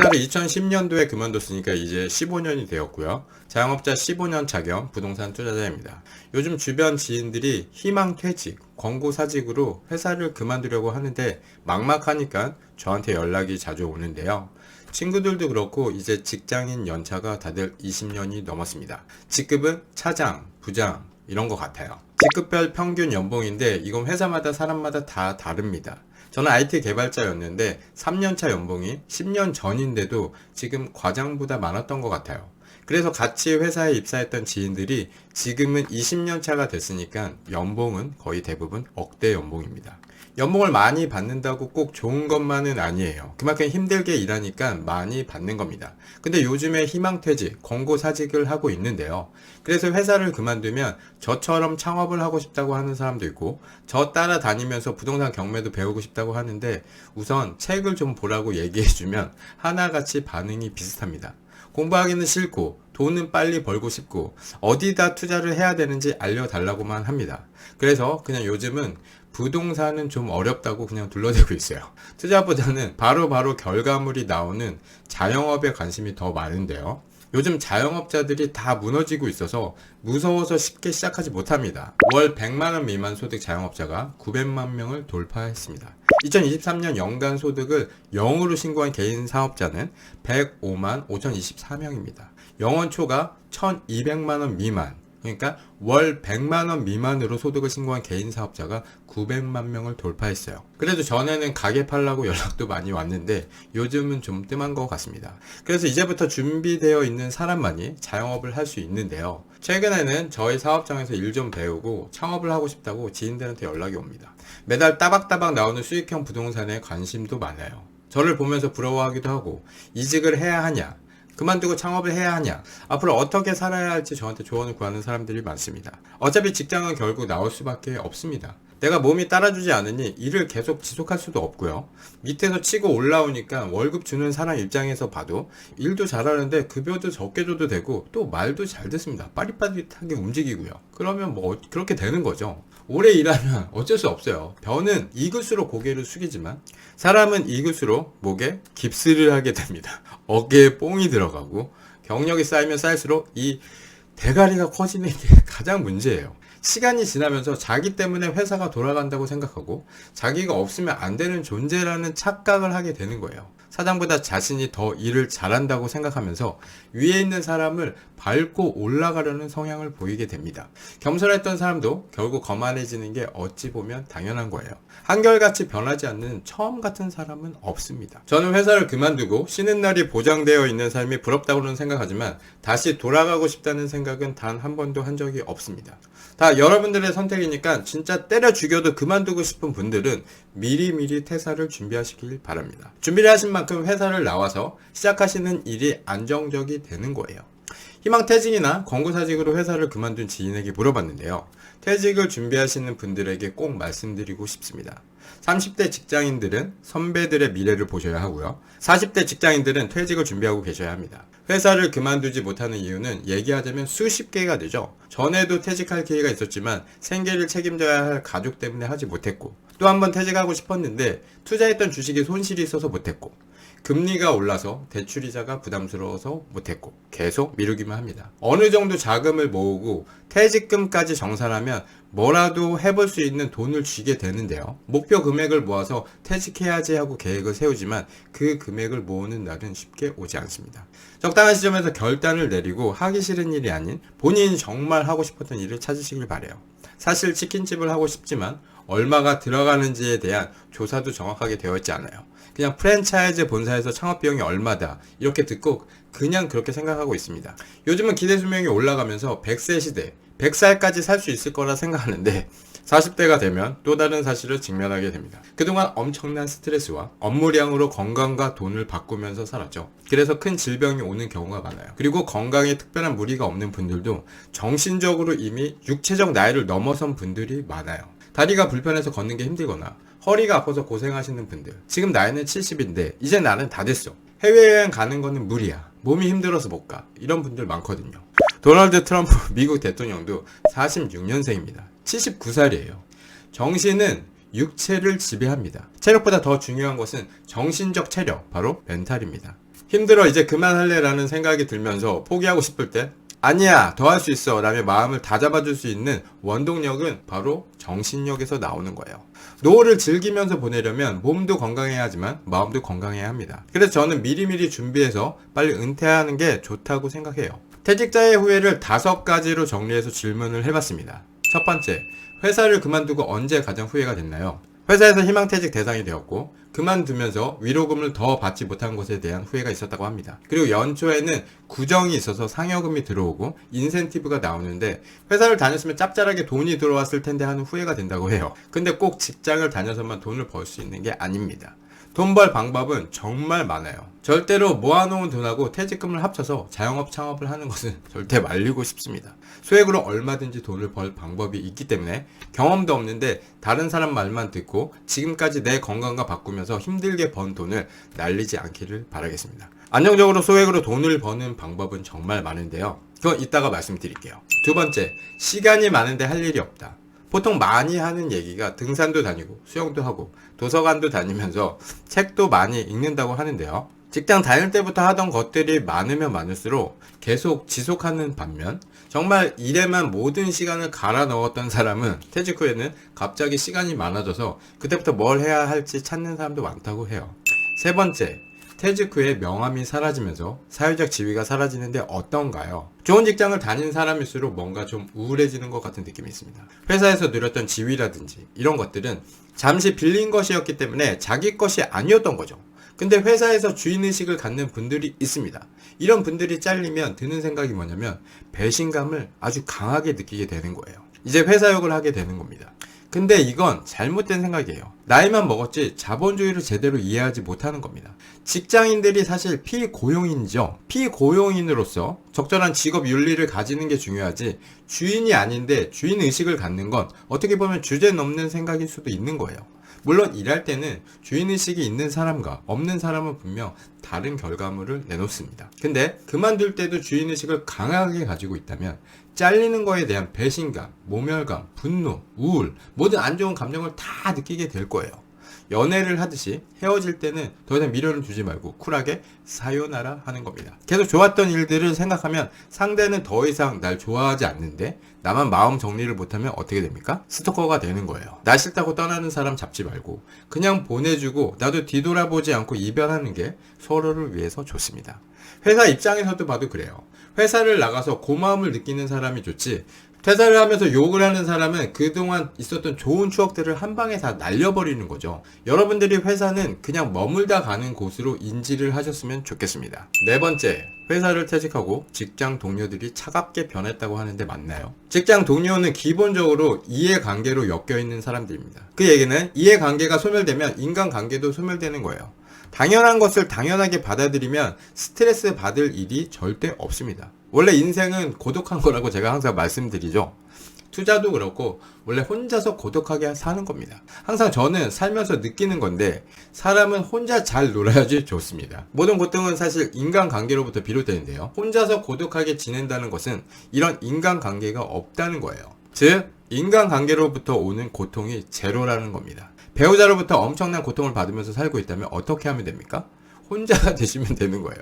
회사를 2010년도에 그만뒀으니까 이제 15년이 되었고요. 자영업자 15년 차겸 부동산 투자자입니다. 요즘 주변 지인들이 희망퇴직, 권고사직으로 회사를 그만두려고 하는데 막막하니까 저한테 연락이 자주 오는데요. 친구들도 그렇고 이제 직장인 연차가 다들 20년이 넘었습니다. 직급은 차장, 부장 이런 것 같아요. 직급별 평균 연봉인데 이건 회사마다 사람마다 다 다릅니다. 저는 IT 개발자였는데 3년차 연봉이 10년 전인데도 지금 과장보다 많았던 것 같아요. 그래서 같이 회사에 입사했던 지인들이 지금은 20년 차가 됐으니까 연봉은 거의 대부분 억대 연봉입니다. 연봉을 많이 받는다고 꼭 좋은 것만은 아니에요. 그만큼 힘들게 일하니까 많이 받는 겁니다. 근데 요즘에 희망퇴직, 권고사직을 하고 있는데요. 그래서 회사를 그만두면 저처럼 창업을 하고 싶다고 하는 사람도 있고 저 따라다니면서 부동산 경매도 배우고 싶다고 하는데 우선 책을 좀 보라고 얘기해주면 하나같이 반응이 비슷합니다. 공부하기는 싫고 돈은 빨리 벌고 싶고 어디다 투자를 해야 되는지 알려달라고만 합니다. 그래서 그냥 요즘은 부동산은 좀 어렵다고 그냥 둘러대고 있어요. 투자보다는 바로바로 결과물이 나오는 자영업에 관심이 더 많은데요. 요즘 자영업자들이 다 무너지고 있어서 무서워서 쉽게 시작하지 못합니다. 월 100만원 미만 소득 자영업자가 900만 명을 돌파했습니다. 2023년 연간 소득을 0으로 신고한 개인 사업자는 105만 5024명입니다. 영원초가 1200만원 미만, 그러니까 월 100만원 미만으로 소득을 신고한 개인 사업자가 900만 명을 돌파했어요. 그래도 전에는 가게 팔라고 연락도 많이 왔는데 요즘은 좀 뜸한 것 같습니다. 그래서 이제부터 준비되어 있는 사람만이 자영업을 할 수 있는데요. 최근에는 저희 사업장에서 일 좀 배우고 창업을 하고 싶다고 지인들한테 연락이 옵니다. 매달 따박따박 나오는 수익형 부동산에 관심도 많아요. 저를 보면서 부러워하기도 하고 이직을 해야 하냐, 그만두고 창업을 해야 하냐, 앞으로 어떻게 살아야 할지 저한테 조언을 구하는 사람들이 많습니다. 어차피 직장은 결국 나올 수밖에 없습니다. 내가 몸이 따라주지 않으니 일을 계속 지속할 수도 없고요. 밑에서 치고 올라오니까 월급 주는 사람 입장에서 봐도 일도 잘하는데 급여도 적게 줘도 되고 또 말도 잘 듣습니다. 빠릿빠릿하게 움직이고요. 그러면 뭐 그렇게 되는 거죠. 오래 일하면 어쩔 수 없어요. 변은 익을수록 고개를 숙이지만 사람은 익을수록 목에 깁스를 하게 됩니다. 어깨에 뽕이 들어가고 경력이 쌓이면 쌓일수록 이 대가리가 커지는 게 가장 문제예요. 시간이 지나면서 자기 때문에 회사가 돌아간다고 생각하고 자기가 없으면 안 되는 존재라는 착각을 하게 되는 거예요. 사장보다 자신이 더 일을 잘한다고 생각하면서 위에 있는 사람을 밟고 올라가려는 성향을 보이게 됩니다. 겸손했던 사람도 결국 거만해지는 게 어찌 보면 당연한 거예요. 한결같이 변하지 않는 처음 같은 사람은 없습니다. 저는 회사를 그만두고 쉬는 날이 보장되어 있는 삶이 부럽다고는 생각하지만 다시 돌아가고 싶다는 생각은 단 한 번도 한 적이 없습니다. 다 여러분들의 선택이니까 진짜 때려 죽여도 그만두고 싶은 분들은 미리미리 퇴사를 준비하시길 바랍니다. 준비를 하신 만큼 회사를 나와서 시작하시는 일이 안정적이 되는 거예요. 희망퇴직이나 권고사직으로 회사를 그만둔 지인에게 물어봤는데요. 퇴직을 준비하시는 분들에게 꼭 말씀드리고 싶습니다. 30대 직장인들은 선배들의 미래를 보셔야 하고요. 40대 직장인들은 퇴직을 준비하고 계셔야 합니다. 회사를 그만두지 못하는 이유는 얘기하자면 수십 개가 되죠. 전에도 퇴직할 기회가 있었지만 생계를 책임져야 할 가족 때문에 하지 못했고 또 한 번 퇴직하고 싶었는데 투자했던 주식에 손실이 있어서 못했고 금리가 올라서 대출이자가 부담스러워서 못했고 계속 미루기만 합니다. 어느 정도 자금을 모으고 퇴직금까지 정산하면 뭐라도 해볼 수 있는 돈을 쥐게 되는데요. 목표 금액을 모아서 퇴직해야지 하고 계획을 세우지만 그 금액을 모으는 날은 쉽게 오지 않습니다. 적당한 시점에서 결단을 내리고 하기 싫은 일이 아닌 본인이 정말 하고 싶었던 일을 찾으시길 바래요. 사실 치킨집을 하고 싶지만 얼마가 들어가는지에 대한 조사도 정확하게 되어 있지 않아요. 그냥 프랜차이즈 본사에서 창업비용이 얼마다 이렇게 듣고 그냥 그렇게 생각하고 있습니다. 요즘은 기대수명이 올라가면서 100세 시대, 100살까지 살 수 있을 거라 생각하는데 40대가 되면 또 다른 사실을 직면하게 됩니다. 그동안 엄청난 스트레스와 업무량으로 건강과 돈을 바꾸면서 살았죠. 그래서 큰 질병이 오는 경우가 많아요. 그리고 건강에 특별한 무리가 없는 분들도 정신적으로 이미 육체적 나이를 넘어선 분들이 많아요. 다리가 불편해서 걷는 게 힘들거나 허리가 아파서 고생하시는 분들, 지금 나이는 70인데 이제 나는 다 됐어, 해외여행 가는 거는 무리야, 몸이 힘들어서 못 가, 이런 분들 많거든요. 도널드 트럼프 미국 대통령도 46년생입니다. 79살이에요. 정신은 육체를 지배합니다. 체력보다 더 중요한 것은 정신적 체력, 바로 멘탈입니다. 힘들어 이제 그만할래 라는 생각이 들면서 포기하고 싶을 때 아니야 더 할 수 있어 라며 마음을 다잡아줄 수 있는 원동력은 바로 정신력에서 나오는 거예요. 노후를 즐기면서 보내려면 몸도 건강해야 하지만 마음도 건강해야 합니다. 그래서 저는 미리미리 준비해서 빨리 은퇴하는 게 좋다고 생각해요. 퇴직자의 후회를 5가지로 정리해서 질문을 해봤습니다. 첫 번째, 회사를 그만두고 언제 가장 후회가 됐나요? 회사에서 희망퇴직 대상이 되었고 그만두면서 위로금을 더 받지 못한 것에 대한 후회가 있었다고 합니다. 그리고 연초에는 구정이 있어서 상여금이 들어오고 인센티브가 나오는데 회사를 다녔으면 짭짤하게 돈이 들어왔을 텐데 하는 후회가 된다고 해요. 근데 꼭 직장을 다녀서만 돈을 벌 수 있는 게 아닙니다. 돈 벌 방법은 정말 많아요. 절대로 모아놓은 돈하고 퇴직금을 합쳐서 자영업 창업을 하는 것은 절대 말리고 싶습니다. 소액으로 얼마든지 돈을 벌 방법이 있기 때문에 경험도 없는데 다른 사람 말만 듣고 지금까지 내 건강과 바꾸면서 힘들게 번 돈을 날리지 않기를 바라겠습니다. 안정적으로 소액으로 돈을 버는 방법은 정말 많은데요. 그건 이따가 말씀드릴게요. 두 번째, 시간이 많은데 할 일이 없다. 보통 많이 하는 얘기가 등산도 다니고 수영도 하고 도서관도 다니면서 책도 많이 읽는다고 하는데요. 직장 다닐 때부터 하던 것들이 많으면 많을수록 계속 지속하는 반면 정말 일에만 모든 시간을 갈아 넣었던 사람은 퇴직 후에는 갑자기 시간이 많아져서 그때부터 뭘 해야 할지 찾는 사람도 많다고 해요. 세 번째, 퇴직 후에 명함이 사라지면서 사회적 지위가 사라지는데 어떤가요? 좋은 직장을 다닌 사람일수록 뭔가 좀 우울해지는 것 같은 느낌이 있습니다. 회사에서 누렸던 지위라든지 이런 것들은 잠시 빌린 것이었기 때문에 자기 것이 아니었던 거죠. 근데 회사에서 주인의식을 갖는 분들이 있습니다. 이런 분들이 잘리면 드는 생각이 뭐냐면 배신감을 아주 강하게 느끼게 되는 거예요. 이제 회사욕을 하게 되는 겁니다. 근데 이건 잘못된 생각이에요. 나이만 먹었지 자본주의를 제대로 이해하지 못하는 겁니다. 직장인들이 사실 피고용인이죠. 피고용인으로서 적절한 직업 윤리를 가지는 게 중요하지 주인이 아닌데 주인의식을 갖는 건 어떻게 보면 주제넘는 생각일 수도 있는 거예요. 물론 일할 때는 주인의식이 있는 사람과 없는 사람은 분명 다른 결과물을 내놓습니다. 근데 그만둘 때도 주인의식을 강하게 가지고 있다면 잘리는 거에 대한 배신감, 모멸감, 분노, 우울, 모든 안 좋은 감정을 다 느끼게 될 거예요. 연애를 하듯이 헤어질 때는 더 이상 미련을 두지 말고 쿨하게 사요나라 하는 겁니다. 계속 좋았던 일들을 생각하면 상대는 더 이상 날 좋아하지 않는데 나만 마음 정리를 못하면 어떻게 됩니까? 스토커가 되는 거예요. 나 싫다고 떠나는 사람 잡지 말고 그냥 보내주고 나도 뒤돌아보지 않고 이별하는 게 서로를 위해서 좋습니다. 회사 입장에서도 봐도 그래요. 회사를 나가서 고마움을 느끼는 사람이 좋지 퇴사를 하면서 욕을 하는 사람은 그동안 있었던 좋은 추억들을 한 방에 다 날려버리는 거죠. 여러분들이 회사는 그냥 머물다 가는 곳으로 인지를 하셨으면 좋겠습니다. 네 번째, 회사를 퇴직하고 직장 동료들이 차갑게 변했다고 하는데 맞나요? 직장 동료는 기본적으로 이해관계로 엮여있는 사람들입니다. 그 얘기는 이해관계가 소멸되면 인간관계도 소멸되는 거예요. 당연한 것을 당연하게 받아들이면 스트레스 받을 일이 절대 없습니다. 원래 인생은 고독한 거라고 제가 항상 말씀드리죠. 투자도 그렇고 원래 혼자서 고독하게 사는 겁니다. 항상 저는 살면서 느끼는 건데 사람은 혼자 잘 놀아야지 좋습니다. 모든 고통은 사실 인간관계로부터 비롯되는데요. 혼자서 고독하게 지낸다는 것은 이런 인간관계가 없다는 거예요. 즉 인간관계로부터 오는 고통이 제로라는 겁니다. 배우자로부터 엄청난 고통을 받으면서 살고 있다면 어떻게 하면 됩니까? 혼자가 되시면 되는 거예요.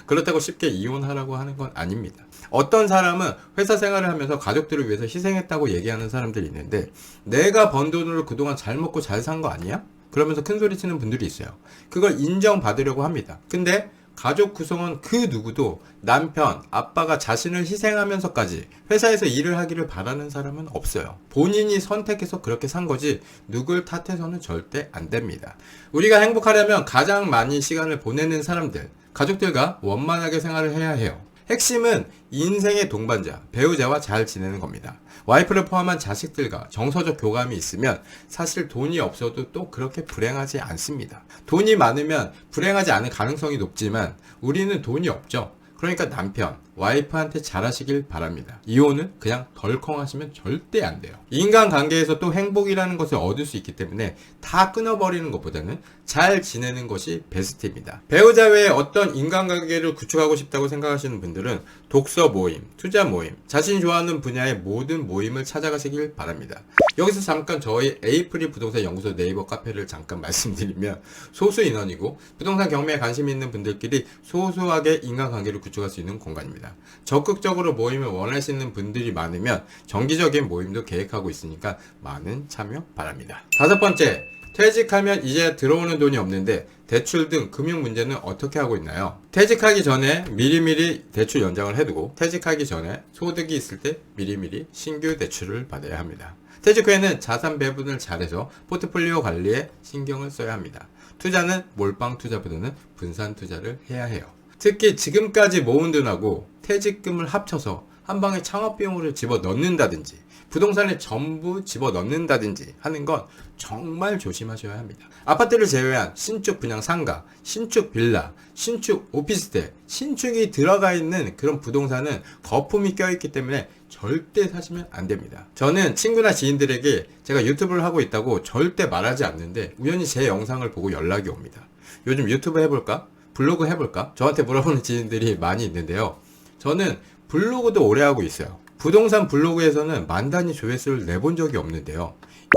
그렇다고 쉽게 이혼하라고 하는 건 아닙니다. 어떤 사람은 회사 생활을 하면서 가족들을 위해서 희생했다고 얘기하는 사람들이 있는데 내가 번 돈으로 그동안 잘 먹고 잘 산 거 아니야? 그러면서 큰 소리 치는 분들이 있어요. 그걸 인정받으려고 합니다. 근데 가족 구성원 그 누구도 남편, 아빠가 자신을 희생하면서까지 회사에서 일을 하기를 바라는 사람은 없어요. 본인이 선택해서 그렇게 산 거지 누굴 탓해서는 절대 안 됩니다. 우리가 행복하려면 가장 많이 시간을 보내는 사람들, 가족들과 원만하게 생활을 해야 해요. 핵심은 인생의 동반자, 배우자와 잘 지내는 겁니다. 와이프를 포함한 자식들과 정서적 교감이 있으면 사실 돈이 없어도 또 그렇게 불행하지 않습니다. 돈이 많으면 불행하지 않을 가능성이 높지만 우리는 돈이 없죠. 그러니까 남편, 와이프한테 잘하시길 바랍니다. 이혼은 그냥 덜컹 하시면 절대 안 돼요. 인간관계에서 또 행복이라는 것을 얻을 수 있기 때문에 다 끊어버리는 것보다는 잘 지내는 것이 베스트입니다. 배우자 외에 어떤 인간관계를 구축하고 싶다고 생각하시는 분들은 독서 모임, 투자 모임, 자신이 좋아하는 분야의 모든 모임을 찾아가시길 바랍니다. 여기서 잠깐 저희 에이프릴 부동산 연구소 네이버 카페를 잠깐 말씀드리면 소수 인원이고 부동산 경매에 관심이 있는 분들끼리 소소하게 인간관계를 구축할 수 있는 공간입니다. 적극적으로 모임을 원하시는 분들이 많으면 정기적인 모임도 계획하고 있으니까 많은 참여 바랍니다. 다섯 번째, 퇴직하면 이제 들어오는 돈이 없는데 대출 등 금융 문제는 어떻게 하고 있나요? 퇴직하기 전에 미리미리 대출 연장을 해두고 퇴직하기 전에 소득이 있을 때 미리미리 신규 대출을 받아야 합니다. 퇴직 후에는 자산 배분을 잘해서 포트폴리오 관리에 신경을 써야 합니다. 투자는 몰빵 투자보다는 분산 투자를 해야 해요. 특히 지금까지 모은 돈하고 퇴직금을 합쳐서 한 방에 창업 비용을 집어넣는다든지 부동산에 전부 집어넣는다든지 하는 건 정말 조심하셔야 합니다. 아파트를 제외한 신축 분양 상가, 신축 빌라, 신축 오피스텔, 신축이 들어가 있는 그런 부동산은 거품이 껴있기 때문에 절대 사시면 안 됩니다. 저는 친구나 지인들에게 제가 유튜브를 하고 있다고 절대 말하지 않는데 우연히 제 영상을 보고 연락이 옵니다. 요즘 유튜브 해볼까? 블로그 해볼까? 저한테 물어보는 지인들이 많이 있는데요. 저는 블로그도 오래 하고 있어요. 부동산 블로그에서는 만 단위 조회수를 내본 적이 없는데요.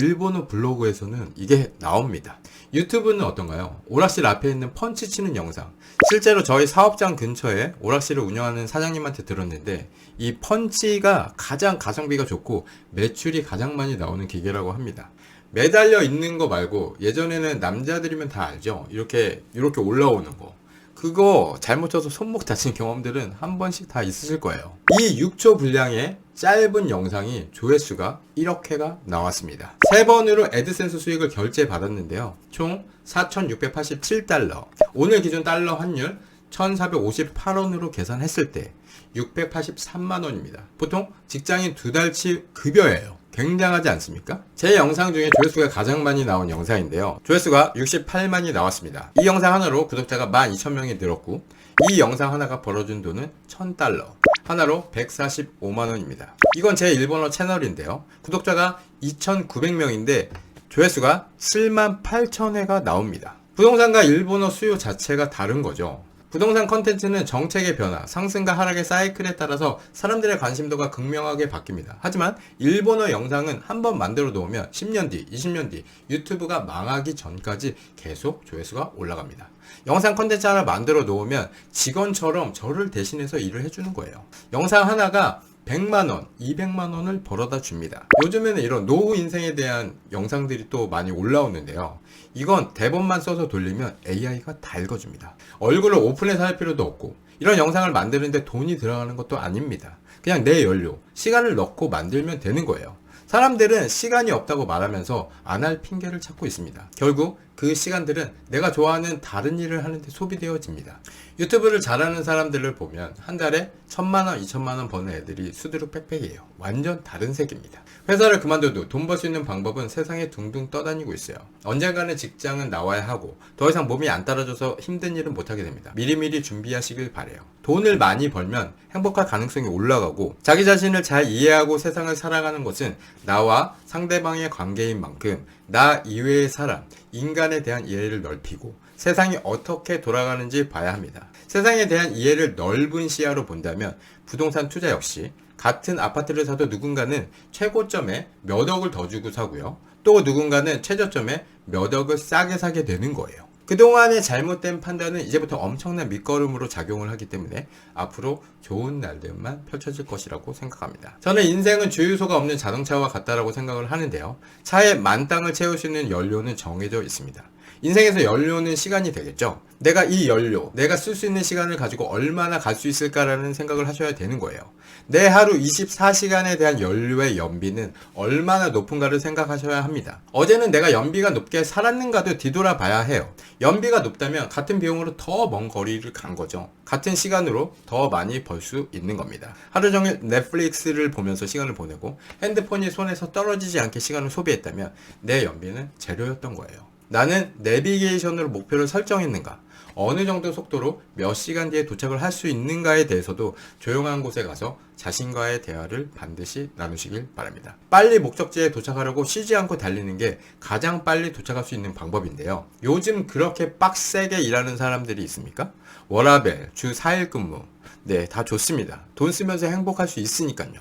일본어 블로그에서는 이게 나옵니다. 유튜브는 어떤가요? 오락실 앞에 있는 펀치 치는 영상. 실제로 저희 사업장 근처에 오락실을 운영하는 사장님한테 들었는데 이 펀치가 가장 가성비가 좋고 매출이 가장 많이 나오는 기계라고 합니다. 매달려 있는 거 말고 예전에는 남자들이면 다 알죠? 이렇게 올라오는 거. 그거 잘못 쳐서 손목 다친 경험들은 한 번씩 다 있으실 거예요. 이 6초 분량의 짧은 영상이 조회수가 1억회가 나왔습니다. 3번으로 애드센스 수익을 결제 받았는데요. 총 4,687달러. 오늘 기준 달러 환율 1,458원으로 계산했을 때 683만원입니다. 보통 직장인 2달치 급여예요. 굉장하지 않습니까? 제 영상 중에 조회수가 가장 많이 나온 영상인데요. 조회수가 68만이 나왔습니다. 이 영상 하나로 구독자가 12,000명이 늘었고 이 영상 하나가 벌어준 돈은 1,000달러. 하나로 145만원입니다. 이건 제 일본어 채널인데요. 구독자가 2,900명인데 조회수가 78,000회가 나옵니다. 부동산과 일본어 수요 자체가 다른 거죠. 부동산 컨텐츠는 정책의 변화, 상승과 하락의 사이클에 따라서 사람들의 관심도가 극명하게 바뀝니다. 하지만 일본어 영상은 한번 만들어 놓으면 10년 뒤, 20년 뒤 유튜브가 망하기 전까지 계속 조회수가 올라갑니다. 영상 컨텐츠 하나 만들어 놓으면 직원처럼 저를 대신해서 일을 해주는 거예요. 영상 하나가 100만원, 200만원을 벌어다 줍니다. 요즘에는 이런 노후 인생에 대한 영상들이 또 많이 올라오는데요. 이건 대본만 써서 돌리면 AI가 다 읽어줍니다. 얼굴을 오픈해서 할 필요도 없고 이런 영상을 만드는데 돈이 들어가는 것도 아닙니다. 그냥 내 연료, 시간을 넣고 만들면 되는 거예요. 사람들은 시간이 없다고 말하면서 안 할 핑계를 찾고 있습니다. 결국 그 시간들은 내가 좋아하는 다른 일을 하는데 소비되어집니다. 유튜브를 잘하는 사람들을 보면 한 달에 1,000만원, 2,000만원 버는 애들이 수두룩 빽빽이에요. 완전 다른 세계입니다. 회사를 그만둬도 돈 벌 수 있는 방법은 세상에 둥둥 떠다니고 있어요. 언젠가는 직장은 나와야 하고 더 이상 몸이 안 따라줘서 힘든 일은 못하게 됩니다. 미리미리 준비하시길 바래요. 돈을 많이 벌면 행복할 가능성이 올라가고 자기 자신을 잘 이해하고 세상을 살아가는 것은 나와 상대방의 관계인 만큼 나 이외의 사람, 인간에 대한 이해를 넓히고 세상이 어떻게 돌아가는지 봐야 합니다. 세상에 대한 이해를 넓은 시야로 본다면 부동산 투자 역시 같은 아파트를 사도 누군가는 최고점에 몇 억을 더 주고 사고요. 또 누군가는 최저점에 몇 억을 싸게 사게 되는 거예요. 그동안의 잘못된 판단은 이제부터 엄청난 밑거름으로 작용을 하기 때문에 앞으로 좋은 날들만 펼쳐질 것이라고 생각합니다. 저는 인생은 주유소가 없는 자동차와 같다라고 생각을 하는데요. 차에 만땅을 채울 수 있는 연료는 정해져 있습니다. 인생에서 연료는 시간이 되겠죠. 내가 이 연료, 내가 쓸 수 있는 시간을 가지고 얼마나 갈 수 있을까라는 생각을 하셔야 되는 거예요. 내 하루 24시간에 대한 연료의 연비는 얼마나 높은가를 생각하셔야 합니다. 어제는 내가 연비가 높게 살았는가도 뒤돌아봐야 해요. 연비가 높다면 같은 비용으로 더 먼 거리를 간 거죠. 같은 시간으로 더 많이 벌 수 있는 겁니다. 하루 종일 넷플릭스를 보면서 시간을 보내고 핸드폰이 손에서 떨어지지 않게 시간을 소비했다면 내 연비는 제로였던 거예요. 나는 내비게이션으로 목표를 설정했는가? 어느 정도 속도로 몇 시간 뒤에 도착을 할 수 있는가에 대해서도 조용한 곳에 가서 자신과의 대화를 반드시 나누시길 바랍니다. 빨리 목적지에 도착하려고 쉬지 않고 달리는 게 가장 빨리 도착할 수 있는 방법인데요. 요즘 그렇게 빡세게 일하는 사람들이 있습니까? 워라밸, 주 4일 근무. 네, 다 좋습니다. 돈 쓰면서 행복할 수 있으니까요.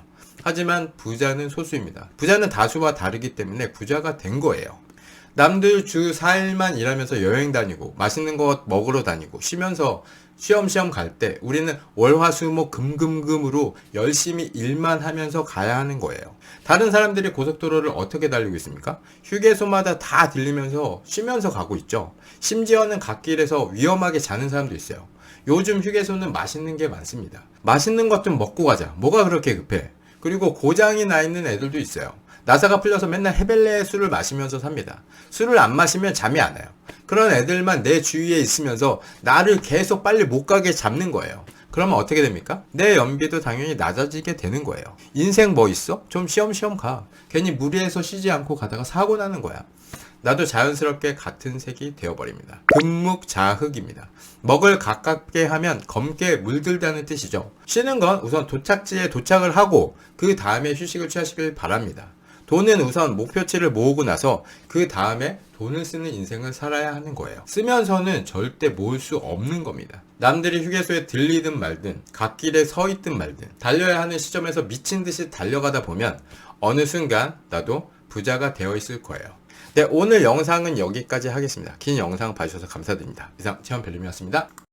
하지만 부자는 소수입니다. 부자는 다수와 다르기 때문에 부자가 된 거예요. 남들 주 4일만 일하면서 여행 다니고 맛있는 것 먹으러 다니고 쉬면서 쉬엄쉬엄 갈 때 우리는 월화수목 금금금으로 열심히 일만 하면서 가야 하는 거예요. 다른 사람들이 고속도로를 어떻게 달리고 있습니까? 휴게소마다 다 들리면서 쉬면서 가고 있죠. 심지어는 갓길에서 위험하게 자는 사람도 있어요. 요즘 휴게소는 맛있는 게 많습니다. 맛있는 것 좀 먹고 가자. 뭐가 그렇게 급해? 그리고 고장이 나 있는 애들도 있어요. 나사가 풀려서 맨날 헤벨레 술을 마시면서 삽니다. 술을 안 마시면 잠이 안 와요. 그런 애들만 내 주위에 있으면서 나를 계속 빨리 못 가게 잡는 거예요. 그러면 어떻게 됩니까? 내 연비도 당연히 낮아지게 되는 거예요. 인생 뭐 있어? 좀 쉬엄쉬엄 가. 괜히 무리해서 쉬지 않고 가다가 사고 나는 거야. 나도 자연스럽게 같은 색이 되어버립니다. 금묵자흑입니다. 먹을 가깝게 하면 검게 물들다는 뜻이죠. 쉬는 건 우선 도착지에 도착을 하고 그 다음에 휴식을 취하시길 바랍니다. 돈은 우선 목표치를 모으고 나서 그 다음에 돈을 쓰는 인생을 살아야 하는 거예요. 쓰면서는 절대 모을 수 없는 겁니다. 남들이 휴게소에 들리든 말든 갓길에 서 있든 말든 달려야 하는 시점에서 미친 듯이 달려가다 보면 어느 순간 나도 부자가 되어 있을 거예요. 네, 오늘 영상은 여기까지 하겠습니다. 긴 영상 봐주셔서 감사드립니다. 이상 체험별님이었습니다.